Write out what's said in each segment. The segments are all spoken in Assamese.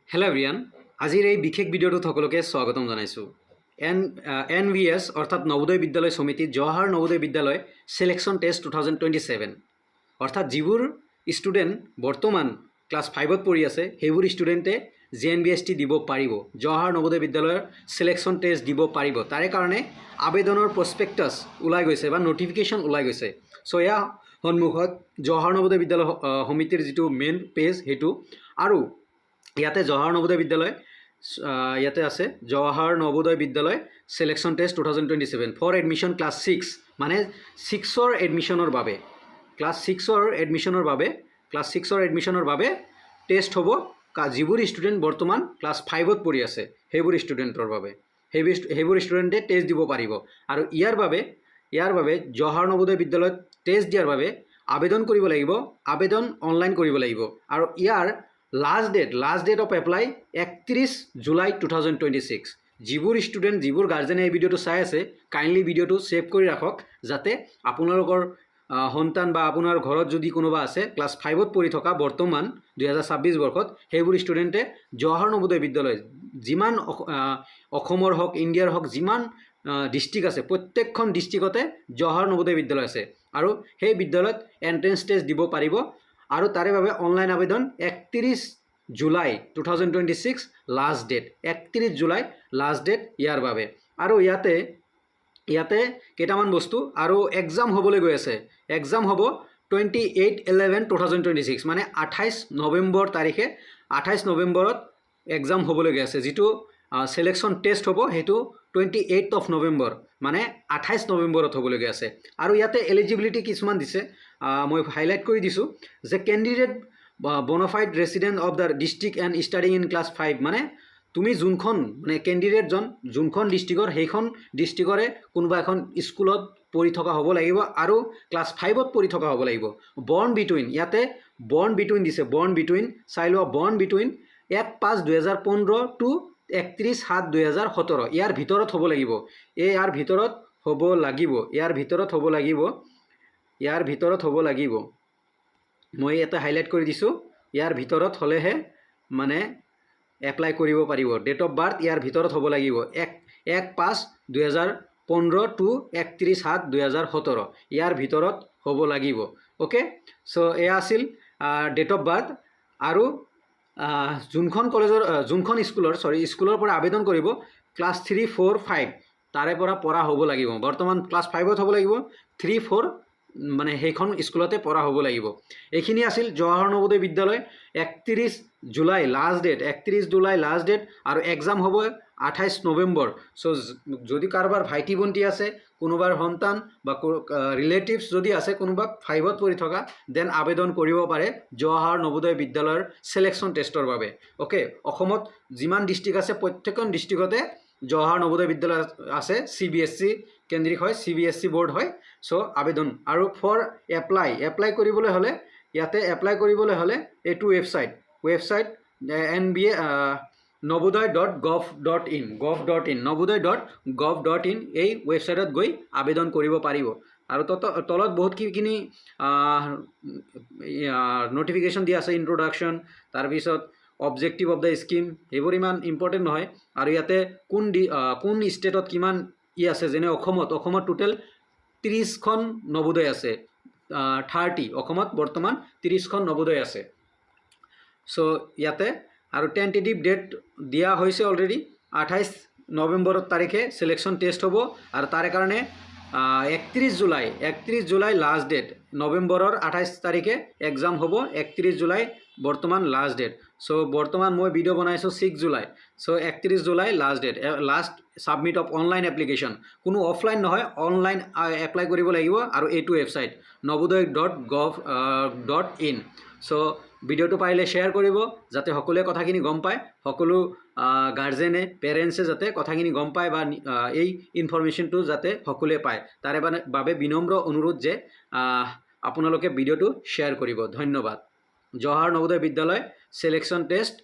হেল্ল' এভৰিৱান, আজিৰ এই বিশেষ ভিডিঅ'টোত সকলোকে স্বাগতম জনাইছোঁ। NVS অৰ্থাৎ নবোদয় বিদ্যালয় সমিতি জৱাহৰ নবোদয় বিদ্যালয় সিলেকশ্যন টেষ্ট 2027 অৰ্থাৎ যিবোৰ ষ্টুডেণ্ট বৰ্তমান ক্লাছ 5ত পঢ়ি আছে সেইবোৰ ষ্টুডেণ্টে JNBST দিব পাৰিব, জৱাহৰ নবোদয় বিদ্যালয়ৰ সিলেকশ্যন টেষ্ট দিব পাৰিব। তাৰে কাৰণে আবেদনৰ প্ৰস্পেক্টাছ ওলাই গৈছে বা নটিফিকেশ্যন ওলাই গৈছে। চ' এয়া সন্মুখত জৱাহৰ নবোদয় বিদ্যালয় সমিতিৰ যিটো মেইন পেজ সেইটো, আৰু ইয়াতে জৱাহৰ নবোদয় বিদ্যালয় ইয়াতে আছে জৱাহৰ নবোদয় বিদ্যালয় সিলেকশ্যন টেষ্ট 2027 ফৰ এডমিশ্যন ক্লাছ 6 মানে 6ৰ এডমিশ্যনৰ বাবে ক্লাছ 6ৰ এডমিশ্যনৰ বাবে টেষ্ট হ'ব। যিবোৰ ষ্টুডেণ্ট বৰ্তমান ক্লাছ 5ত পঢ়ি আছে সেইবোৰ ষ্টুডেণ্টৰ বাবে সেইবোৰ ষ্টুডেণ্টে টেষ্ট দিব পাৰিব। আৰু ইয়াৰ বাবে জৱাহৰ নবোদয় বিদ্যালয়ত টেষ্ট দিয়াৰ বাবে আবেদন কৰিব লাগিব, আবেদন অনলাইন কৰিব লাগিব। আৰু ইয়াৰ লাষ্ট ডেট অফ এপ্লাই 31 জুলাই 2026। যিবোৰ গাৰ্জেনে এই ভিডিঅ'টো চাই আছে কাইণ্ডলি ভিডিঅ'টো ছেভ কৰি ৰাখক, যাতে আপোনালোকৰ সন্তান বা আপোনাৰ ঘৰত যদি কোনোবা আছে ক্লাছ 5ত পঢ়ি থকা বৰ্তমান 2026 বৰ্ষত সেইবোৰ ষ্টুডেণ্টে জৱাহৰ নবোদয় বিদ্যালয় যিমান অসমৰ হওক ইণ্ডিয়াৰ হওক যিমান ডিষ্ট্ৰিক্ট আছে প্ৰত্যেকখন ডিষ্ট্ৰিক্টতে জৱাহৰ নবোদয় বিদ্যালয় আছে, আৰু সেই বিদ্যালয়ত এণ্ট্ৰেঞ্চ টেষ্ট দিব পাৰিব। আৰু তাৰে বাবে অনলাইন আবেদন 31 জুলাই 2026 last date, 31 July last date ইয়াৰ বাবে। আৰু ইয়াতে কেইটামান বস্তু আৰু এক্সাম হ'বলৈ গৈ আছে। এক্সাম হ'ব 28/11/2026 মানে 28 নৱেম্বৰ তাৰিখে 28 নৱেম্বৰত এক্সাম হ'বলৈ গৈ আছে। যিটো সিলেকশ্যন টেষ্ট হ'ব সেইটো 28 নৱেম্বৰ মানে 28 নৱেম্বৰত হ'বলৈ গৈ আছে। আৰু ইয়াতে এলিজিবিলিটি কিছুমান দিছে, মই হাইলাইট কৰি দিছোঁ যে candidate bonafide resident of the district and studying in class 5 মানে তুমি যোনখন কেণ্ডিডেটজন যোনখন ডিষ্ট্ৰিক্টৰ সেইখন ডিষ্ট্ৰিক্টৰে কোনোবা এখন স্কুলত পঢ়ি থকা হ'ব লাগিব আৰু ক্লাছ 5ত পঢ়ি থকা হ'ব লাগিব। বৰ্ণ বিটুইন ইয়াতে বৰ্ণ বিটুইন দিছে, বৰ্ণ বিটুইন চাই লোৱা, বৰ্ণ বিটুইন 1/5/2015 টু 31/7/2017 ইয়াৰ ভিতৰত হ'ব লাগিব। ইয়াৰ ভিতৰত হ'ব লাগিব। মই এটা হাইলাইট কৰি দিছোঁ, ইয়াৰ ভিতৰত হ'লেহে মানে এপ্লাই কৰিব পাৰিব। ডেট অফ বাৰ্থ ইয়াৰ ভিতৰত হ'ব লাগিব 1/5/2015 টু 31/7/2017 ইয়াৰ ভিতৰত হ'ব লাগিব। অ'কে, চ' এয়া আছিল ডেট অফ বাৰ্থ। আৰু যোনখন স্কুলৰ পৰা আবেদন কৰিব ক্লাছ 3, 4, 5 তাৰে পৰা পঢ়া হ'ব লাগিব। বৰ্তমান ক্লাছ 5ত হ'ব লাগিব, 3, 4 মানে সেইখন স্কুলতে পঢ়া হ'ব লাগিব। এইখিনি আছিল জৱাহৰ নবোদয় বিদ্যালয় 31 জুলাই লাষ্ট ডেট, আৰু এক্সাম হ'ব 28 নৱেম্বৰ। চ' যদি কাৰোবাৰ ভাইটি ভণ্টি আছে, কোনোবাৰ সন্তান বা ৰিলেটিভছ যদি আছে কোনোবা 5ত পঢ়ি থকা, দেন আবেদন কৰিব পাৰে জৱাহৰ নবোদয় বিদ্যালয়ৰ সিলেকশ্যন টেষ্টৰ বাবে। অ'কে, অসমত যিমান ডিষ্ট্ৰিক্ট আছে প্ৰত্যেকখন ডিষ্ট্ৰিক্টতে জৱাহৰ নবোদয় বিদ্যালয় আছে। CBSE কেন্দ্ৰিক হয়, CBSE বৰ্ড হয়। চ' আবেদন আৰু ফৰ এপ্লাই কৰিবলৈ হ'লে ইয়াতে এপ্লাই কৰিবলৈ হ'লে এইটো ৱেবছাইট navodaya.gov.in navodaya.gov.in এই ৱেবছাইটত গৈ আবেদন কৰিব পাৰিব। আৰু তলত বহুতখিনি নটিফিকেশ্যন দিয়া আছে, ইন্ট্ৰডাকশ্যন, তাৰপিছত অবজেক্টিভ অফ দ্য স্কিম, সেইবোৰ ইমান ইম্পৰ্টেণ্ট নহয়। আৰু ইয়াতে কোন ষ্টেটত কিমান আছে, যেনে অসমত টোটেল 30খন নবোদয় আছে। অসমত বৰ্তমান 30খন নবোদয় আছে। চ' ইয়াতে আৰু টেণ্টেটিভ ডেট দিয়া হৈছে অলৰেডি 28 নৱেম্বৰ তাৰিখে সিলেকশ্যন টেষ্ট হ'ব। আৰু তাৰে কাৰণে 31 জুলাই লাষ্ট ডেট, নৱেম্বৰৰ 28 তাৰিখে এক্সাম হ'ব, 31 জুলাই বৰ্তমান লাষ্ট ডেট। চ' বৰ্তমান মই ভিডিঅ' বনাইছোঁ 6 জুলাই। চ' 31 July last date, last submit of online application. কোনো অফলাইন নহয়, অনলাইন এপ্লাই কৰিব লাগিব। আৰু এইটো ৱেবছাইট navodaya.gov.in। চ' ভিডিঅ'টো পাৰিলে শ্বেয়াৰ কৰিব যাতে সকলোৱে কথাখিনি গম পায়, সকলো গাৰ্জেনে পেৰেণ্টছে যাতে কথাখিনি গম পায় বা এই ইনফৰমেশ্যনটো যাতে সকলোৱে পায়, তাৰে বাবে বিনম্ৰ অনুৰোধ যে আপোনালোকে ভিডিঅ'টো শ্বেয়াৰ কৰিব। ধন্যবাদ। জৱাহৰ নবোদয় বিদ্যালয় সিলেকশ্যন টেষ্ট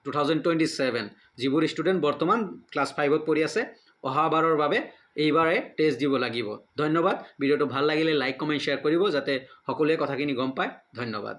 2027 যিবোৰ ষ্টুডেণ্ট বৰ্তমান ক্লাছ 5ত পঢ়ি আছে অহাবাৰৰ বাবে এইবাৰে টেষ্ট দিব লাগিব। ধন্যবাদ। ভিডিঅ'টো ভাল লাগিলে লাইক, কমেণ্ট, শ্বেয়াৰ কৰিব যাতে সকলোৱে কথাখিনি গম পায়। ধন্যবাদ।